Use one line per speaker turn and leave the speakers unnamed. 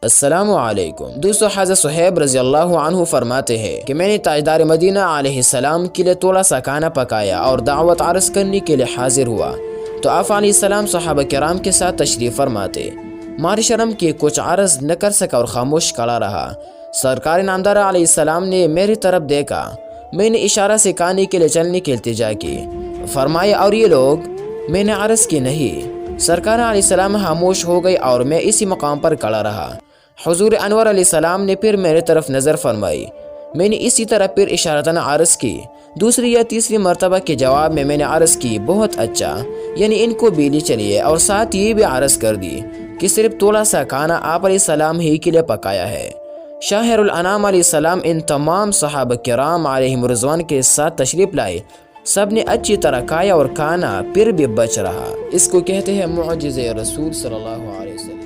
अस्सलामु अलैकुम दोस्तों, हज़रत सुहैब रज़ी अल्लाह अन्हु फरमाते हैं कि मैंने ताजदार मदीना अलैहिस्सलाम के लिए थोड़ा सा खाना पकाया और दावत अर्ज़ करने के लिए हाजिर हुआ तो आप अलैहिस्सलाम सहाबा किराम के साथ तशरीफ़ फरमाते। मारे शर्म के कुछ अर्ज़ न कर सका और खामोश खड़ा रहा। सरकार नामदार अलैहिस्सलाम ने मेरी तरफ देखा, मैंने इशारा से खाने के लिए चलने की इल्तिजा की। फरमाया और ये लोग? मैंने अर्ज़ की नहीं। सरकार अलैहिस्सलाम खामोश हो गई और मैं इसी मकाम पर खड़ा रहा। हुज़ूर अनवर अलैहिस्सलाम ने फिर मेरे तरफ नज़र फरमाई। मैंने इसी तरह फिर इशारतन अर्ज़ की। दूसरी या तीसरी मरतबा के जवाब में मैंने अर्ज़ की, बहुत अच्छा, यानी इनको भी ले चलिए, और साथ ये भी अर्ज़ कर दी कि सिर्फ थोड़ा सा खाना आप अलैहिस्सलाम ही के लिए पकाया है। शाहिरुल अनाम अलैहिस्सलाम इन तमाम सहाबा किराम अलैहिम रिज़वान के साथ तशरीफ़ लाए। सब ने अच्छी तरह खाया और खाना फिर भी बच रहा। इसको कहते हैं मुअजिज़े रसूल सल्लल्लाहु अलैहि वसल्लम।